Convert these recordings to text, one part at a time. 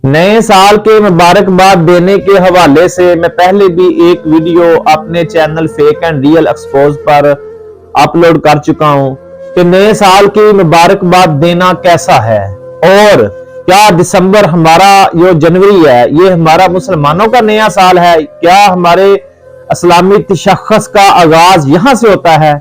نئے سال کے مبارکباد دینے کے حوالے سے میں پہلے بھی ایک ویڈیو اپنے channel fake and real expose پر اپلوڈ کر چکا ہوں کہ نئے سال کی مبارکباد دینا کیسا ہے، اور کیا دسمبر ہمارا جو جنوری ہے یہ ہمارا مسلمانوں کا نیا سال ہے، کیا ہمارے اسلامی تشخص کا آغاز یہاں سے ہوتا ہے۔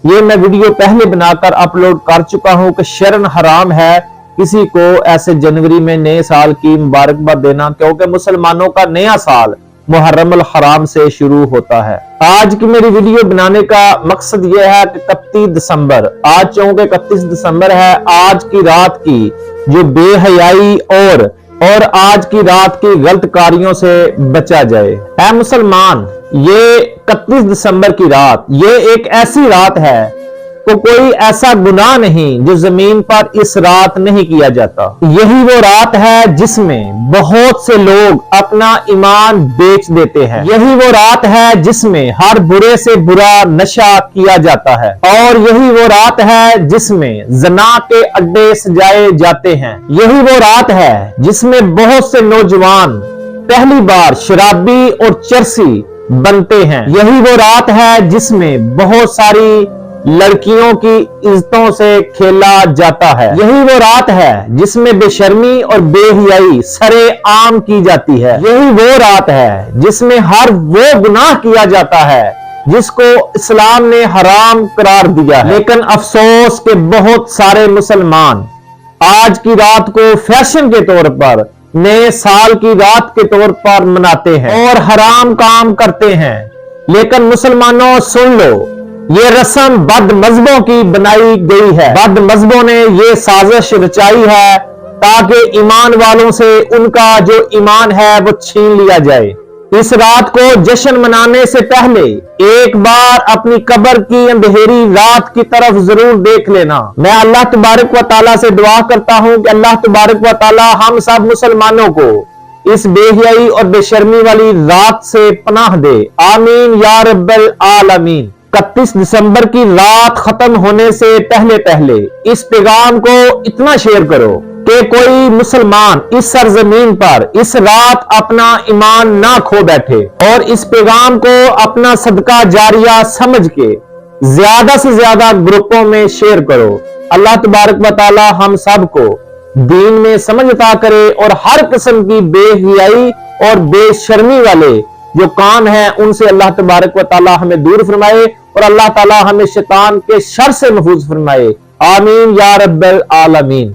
یہ میں ویڈیو پہلے بنا کر اپلوڈ کر چکا ہوں کہ شرعاً حرام ہے کسی کو ایسے جنوری میں نئے سال کی مبارکباد دینا، کیونکہ مسلمانوں کا نیا سال محرم الحرام سے شروع ہوتا ہے۔ آج کی میری ویڈیو بنانے کا مقصد یہ ہے کہ 31 دسمبر، آج چونکہ 31 دسمبر ہے، آج کی رات کی جو بے حیائی اور آج کی رات کی غلط کاریوں سے بچا جائے۔ اے مسلمان، یہ 31 دسمبر کی رات یہ ایک ایسی رات ہے کہ کوئی ایسا گناہ نہیں جو زمین پر اس رات نہیں کیا جاتا۔ یہی وہ رات ہے جس میں بہت سے لوگ اپنا ایمان بیچ دیتے ہیں۔ یہی وہ رات ہے جس میں ہر برے سے برا نشہ کیا جاتا ہے، اور یہی وہ رات ہے جس میں زنا کے اڈے سجائے جاتے ہیں۔ یہی وہ رات ہے جس میں بہت سے نوجوان پہلی بار شرابی اور چرسی بنتے ہیں۔ یہی وہ رات ہے جس میں بہت ساری لڑکیوں کی عزتوں سے کھیلا جاتا ہے۔ یہی وہ رات ہے جس میں بے شرمی اور بے حیائی سرے عام کی جاتی ہے۔ یہی وہ رات ہے جس میں ہر وہ گناہ کیا جاتا ہے جس کو اسلام نے حرام قرار دیا ہے۔ لیکن افسوس کہ بہت سارے مسلمان آج کی رات کو فیشن کے طور پر، نئے سال کی رات کے طور پر مناتے ہیں اور حرام کام کرتے ہیں۔ لیکن مسلمانوں سن لو، یہ رسم بد مذہبوں کی بنائی گئی ہے۔ بد مذہبوں نے یہ سازش رچائی ہے تاکہ ایمان والوں سے ان کا جو ایمان ہے وہ چھین لیا جائے۔ اس رات کو جشن منانے سے پہلے ایک بار اپنی قبر کی اندھیری رات کی طرف ضرور دیکھ لینا۔ میں اللہ تبارک و تعالیٰ سے دعا کرتا ہوں کہ اللہ تبارک و تعالیٰ ہم سب مسلمانوں کو اس بے حیائی اور بے شرمی والی رات سے پناہ دے، آمین یا رب العالمین۔ 31 دسمبر کی رات ختم ہونے سے پہلے اس پیغام کو اتنا شیئر کرو کہ کوئی مسلمان اس سرزمین پر اس رات اپنا ایمان نہ کھو بیٹھے، اور اس پیغام کو اپنا صدقہ جاریہ سمجھ کے زیادہ سے زیادہ گروپوں میں شیئر کرو۔ اللہ تبارک و تعالی ہم سب کو دین میں سمجھ عطا کرے، اور ہر قسم کی بے حیائی اور بے شرمی والے جو کام ہیں ان سے اللہ تبارک و تعالی ہمیں دور فرمائے، اور اللہ تعالی ہمیں شیطان کے شر سے محفوظ فرمائے، آمین یا رب العالمین۔